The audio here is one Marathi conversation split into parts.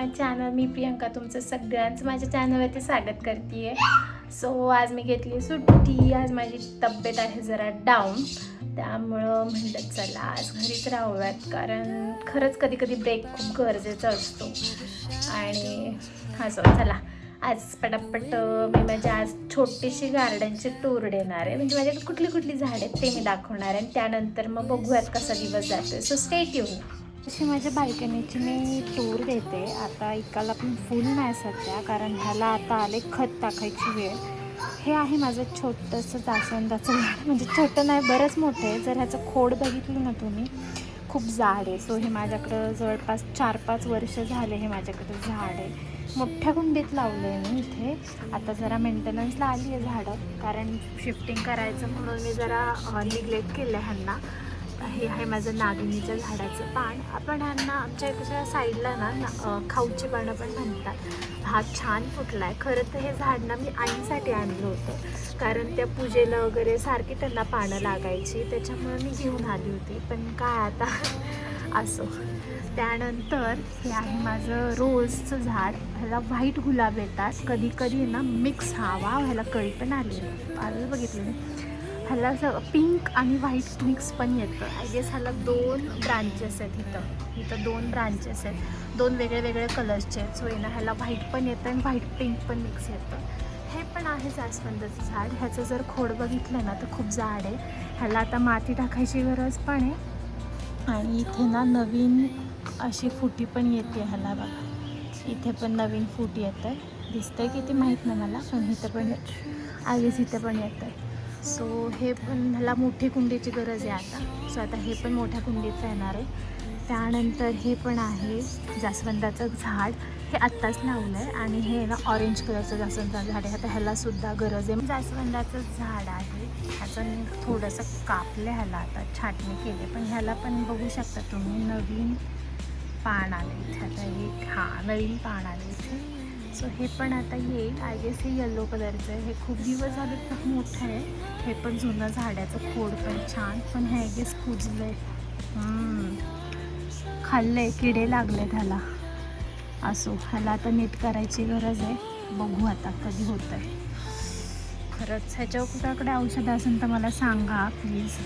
चॅनल. मी प्रियंका तुमचं सगळ्यांचं माझ्या चॅनलवरती स्वागत करते. सो आज मी घेतली सुट्टी. आज माझी तब्येत आहे जरा डाऊन, त्यामुळं म्हटलं चला आज घरीच राहूयात, कारण खरंच कधी कधी ब्रेक खूप गरजेचा असतो. आणि असं चला आज पटापट मी माझ्या आज छोटीशी गार्डनची टूर देणार आहे. म्हणजे माझ्याकडे कुठली कुठली झाडं आहेत ते मी दाखवणार आहे, आणि त्यानंतर मग बघूयात कसा दिवस जातो. So stay tune. अशी माझ्या बाल्कनीची मी टूर देते. आता इकाला पण फुल नाही सध्या, कारण ह्याला आता आले खत टाकायची वेळ. हे आहे माझं छोटंसं जास्वंदाचं झाड. म्हणजे छोटं नाही, बरंच मोठं आहे. जर ह्याचं खोड बघितलं ना तुम्ही, खूप झाड आहे. सो हे माझ्याकडं जवळपास 4-5 वर्ष झाले हे माझ्याकडं झाड आहे. मोठ्या कुंडीत लावलं आहे मी इथे. आता जरा मेंटेनन्सला आली आहे झाडं, कारण शिफ्टिंग करायचं म्हणून मी जरा निग्लेक्ट केलं आहे ह्यांना. हे आहे माझं नागिनीच्या झाडाचं पान. आपण ह्यांना आमच्या इकडच्या साईडला ना खाऊची पानं पण म्हणतात. हा छान फुटला आहे. खरं तर हे झाड ना मी आईंसाठी आणलं होतं, कारण त्या पूजेला वगैरे सारखी त्यांना पानं लागायची, त्याच्यामुळे मी घेऊन आली होती. पण काय आता असो. त्यानंतर हे आहे माझं रोजचं झाड. ह्याला व्हाईट गुलाब येतात, कधी कधी ना मिक्स. ह्याला कळी पण आली आहे, बघितलं मी. ह्याला असं पिंक आणि व्हाईट मिक्स पण येतं. आय गेस ह्याला 2 ब्रांचेस आहेत. इथं 2 ब्रांचेस आहेत, 2 वेगळे वेगळे कलर्सचे आहेत. सो ना ह्याला व्हाईट पण येतं आणि व्हाईट पिंक पण मिक्स येतं. हे पण आहे जास्वंदाचं झाड. ह्याचं जर खोड बघितलं ना तर खूप जाड आहे. ह्याला आता माती टाकायची गरज पण आहे. आणि इथे ना नवीन अशी फुटी पण येते ह्याला बघा. इथे पण नवीन फूट येतं आहे. दिसतं आहे किती माहीत नाही मला, पण इथं पण आधीच इथं पण येतं आहे. सो हे पण ह्याला मोठी कुंडीची गरज आहे आता. सो आता हे पण मोठ्या कुंडीत राहणार आहे. त्यानंतर हे पण आहे जास्वंदाचं झाड. हे आत्ताच लावलं आहे, आणि हे ना ऑरेंज कलरचं जास्वंदाचं झाड आहे. आता ह्यालासुद्धा गरज आहे. जास्वंदाचं झाड आहे. ह्याचं थोडंसं कापलं ह्याला, आता छाटणी केली, पण ह्याला पण बघू शकता तुम्ही नवीन पान आले इथे. आता नवीन पान आले इथे. सो हे पण आता येईल. आय गेस हे येलो कलरचं आहे. हे खूप दिवस झाले, खूप मोठं आहे. हे पण जुनं झाडाचं खोड पण छान, पण हे आय गेस कुजलं आहे. खाल्लं आहे, किडे लागले ह्याला. असो, ह्याला आता नीट करायची गरज आहे. बघू आता कधी होतं आहे. खरंच ह्याच्या कुणाकडे औषध असेल तर मला सांगा प्लीज,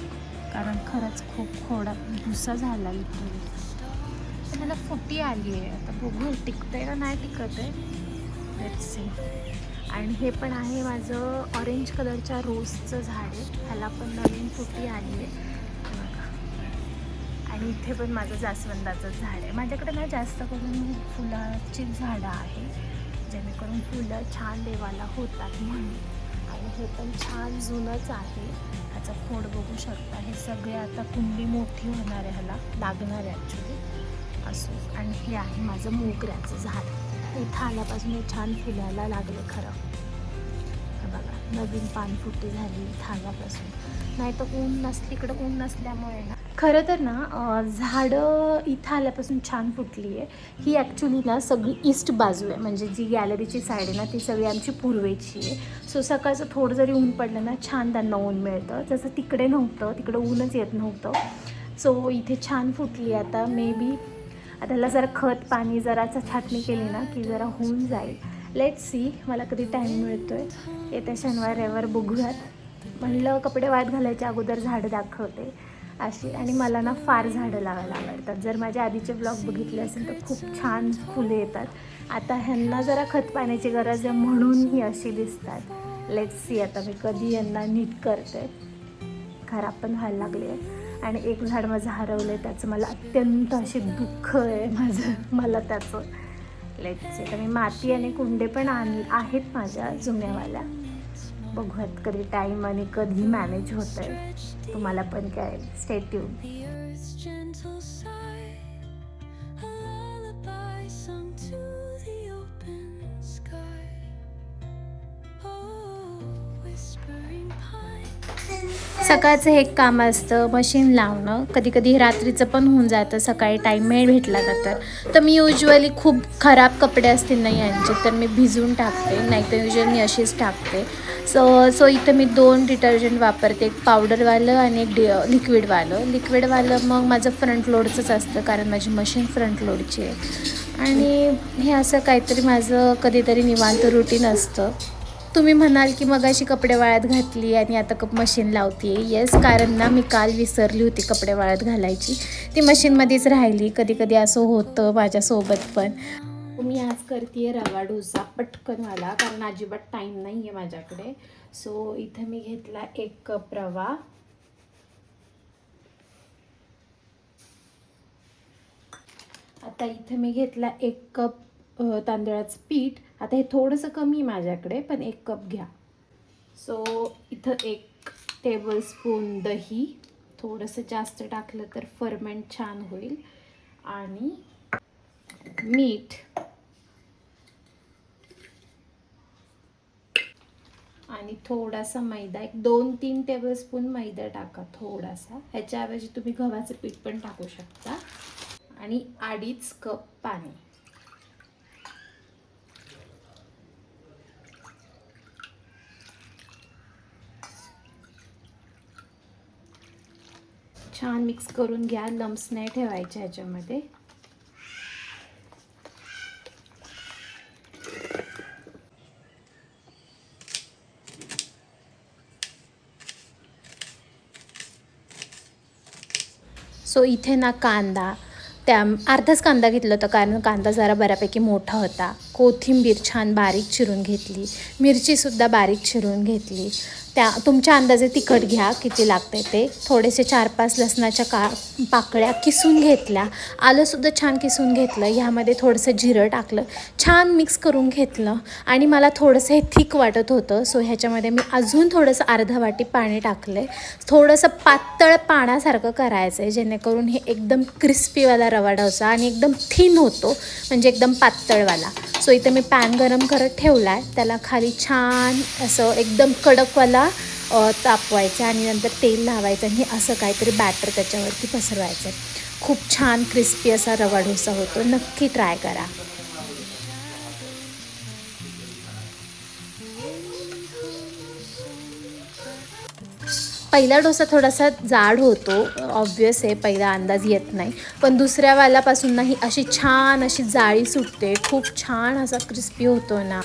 कारण खरंच खूप खोडा भुसा झाला इथे. ह्याला फुटी आली आहे. आता बघू टिकतं आहे का नाही टिकत आहे. Let's see. आणि हे पण आहे माझं ऑरेंज कलरच्या रोजचं झाड आहे. ह्याला पण नवीन फुटी आली आहे बघा. आणि इथे पण माझं जास्वंदाचं झाड आहे. माझ्याकडे ना जास्त करून फुलाची झाडं आहे, जेणेकरून फुलं छान देवाला होतात म्हणून. आणि हे पण छान जुनंच आहे. ह्याचा खोड बघू शकता. हे सगळे आता कुंडी मोठी होणार आहे, ह्याला लागणार आहे ॲक्च्युली. असो. आणि हे आहे माझं मोगऱ्याचं झाड. इथं आल्यापासून हे छान फुलायला लागले खरं. बघा नवीन पानफुटी झाली इथं आल्यापासून. नाही तर इकडं ऊन नसल्यामुळे ना खरं तर ना झाडं इथं आल्यापासून छान फुटली आहे. ही ॲक्च्युली ना सगळी ईस्ट बाजू आहे, म्हणजे जी गॅलरीची साईड आहे ना ती सगळी आमची पूर्वेची आहे. सो सकाळचं थोडं जरी ऊन पडलं ना छान त्यांना ऊन मिळतं, जसं तिकडे नव्हतं. तिकडं ऊनच येत नव्हतं. सो इथे छान फुटली. आता मे बी आता त्याला जरा खत पाणी जराचं छाटणी केली ना की जरा होऊन जाईल. Let's see. मला कधी टाईम मिळतो आहे. येत्या शनिवार रविवार बघूयात. म्हणलं कपडे वाळत घालायच्या अगोदर झाडं दाखवते अशी. आणि मला ना फार झाडं लावायला आवडतात. जर माझे आधीचे ब्लॉग बघितले असेल तर खूप छान फुले येतात. आता ह्यांना जरा खत पाण्याची गरज आहे म्हणून ही अशी दिसतात. Let's see. आता मी कधी यांना नीट करते. खराब पण व्हायला लागले आहे. आणि एक झाड माझं हरवलं आहे, त्याचं मला अत्यंत असे दुःख आहे मला त्याचं. Let's see. तर मी माती आणि कुंडे पण आहेत माझ्या जुन्यावाल्या. बघूयात कधी टाईम आणि कधी मॅनेज होतं आहे. तुम्हाला पण काय स्टे ट्यून. सकाळचं एक काम असतं मशीन लावणं. कधी कधी रात्रीचं पण होऊन जातं, सकाळी टाईम नाही भेटला तर मी युजली खूप खराब कपडे असतील ना यांचे तर मी भिजवून टाकते, नाही तर युजली मी अशीच टाकते. सो इथं मी 2 डिटर्जंट वापरते, एक पावडरवालं आणि एक लिक्विडवालं. लिक्विडवालं मग माझं फ्रंट लोडचंच असतं, कारण माझी मशीन फ्रंट लोडची आहे. आणि हे असं काहीतरी माझं कधीतरी निवांत रुटीन असतं. तुम्ही म्हणाल की मग अशी कपडे वाळत घातली आणि आता कप मशीन लावते. येस, कारण ना मी काल विसरली होती कपडे वाळत घालायची, ती मशीनमध्येच राहिली. कधी कधी असं होतं माझ्यासोबत पण. मी आज करते रवा डोसा पटकनवाला, कारण अजिबात टाईम नाही आहे माझ्याकडे. सो इथं मी घेतला 1 कप रवा. आता इथे मी घेतला 1 कप तांदळाचं पीठ. आता हे थोडंसं कमी आहे माझ्याकडे, पण 1 कप घ्या. सो इथं 1 टेबलस्पून दही, थोडंसं जास्त टाकलं तर फर्मेंट छान होईल. आणि मीठ आणि थोडासा मैदा, एक 2-3 टेबलस्पून मैदा टाका थोडासा. ह्याच्याऐवजी तुम्ही गव्हाचं पीठ पण टाकू शकता. आणि 2.5 कप पाणी. छान मिक्स करून घ्या, लम्स नाही ठेवायचे ह्याच्यामध्ये. सो इथे ना कांदा, त्या अर्धाच कांदा घेतला होता, कारण कांदा जरा बऱ्यापैकी मोठा होता. कोथिंबीर छान बारीक चिरून घेतली. मिरचीसुद्धा बारीक चिरून घेतली. त्या तुमच्या अंदाजे तिखट घ्या किती लागते ते. थोडेसे 4-5 लसणाच्या पाकळ्या किसून घेतल्या. आलंसुद्धा छान किसून घेतलं. ह्यामध्ये थोडंसं जिरं टाकलं, छान मिक्स करून घेतलं. आणि मला थोडंसं हे थिक वाटत होतं, सो ह्याच्यामध्ये मी अजून थोडंसं अर्धा वाटी पाणी टाकलं आहे. थोडंसं पातळ पाण्यासारखं करायचं आहे, जेणेकरून हे एकदम क्रिस्पीवाला रवा डोसा आणि एकदम थिन होतो, म्हणजे एकदम पातळवाला. सो इथं मी पॅन गरम करत ठेवला आहे. त्याला खाली छान असं एकदम कडकवाला तापवायचं आणि नंतर तेल लावायचं आणि असं काहीतरी बॅटर त्याच्यावरती पसरवायचं. खूप छान क्रिस्पी असा रवा डोसा होतो. नक्की ट्राय करा. पहिला डोसा थोडासा जाड होतो, ऑब्वियस आहे, पहिला अंदाज येत नाही. पण दुसऱ्या वाल्यापासून नाही अशी छान अशी जाळी सुटते, खूप छान असा क्रिस्पी होतो ना.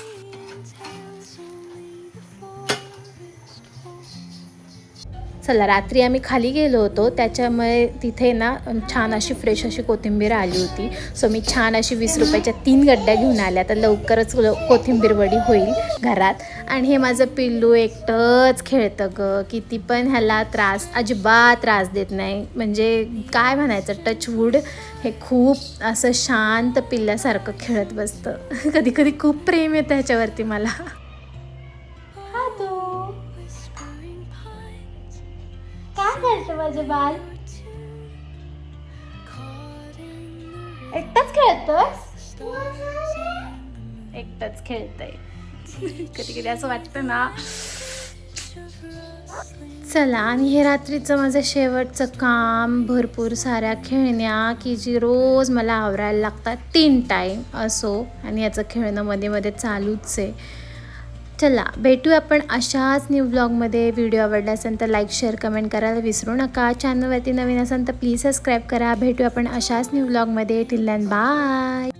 चला, रात्री आम्ही खाली गेलो होतो, त्याच्यामुळे तिथे ना छान अशी फ्रेश अशी कोथिंबीर आली होती. सो मी छान अशी 20 रुपयाच्या 3 गड्ड्या घेऊन आल्या. तर लवकरच कोथिंबीर वडी होईल घरात. आणि हे माझं पिल्लू एकटंच खेळतं ग, किती पण ह्याला अजिबात त्रास देत नाही. म्हणजे काय म्हणायचं, टचवूड, हे खूप असं शांत पिल्ल्यासारखं खेळत बसतं. कधी कधी खूप प्रेम येतं ह्याच्यावरती मला. काय खेळतं माझे बाल? एकटाच खेळतोस? एकटाच खेळतय. कधी कधी असं वाटतं ना. चला, आणि हे रात्रीचं माझं शेवटचं काम, भरपूर साऱ्या खेळण्या की जी रोज मला आवरायला लागतात 3 टाईम असो, आणि याचं खेळणं मध्ये मध्ये चालूच आहे. चला, भेटू आपण अशाच न्यू व्लॉगमध्ये. व्हिडिओ आवडला असेल तर लाईक, शेअर, कमेंट करायला विसरू नका. चॅनलवरती नवीन असेल तर प्लीज सबस्क्राईब करा. भेटू आपण अशाच न्यू व्लॉगमध्ये. Till then bye.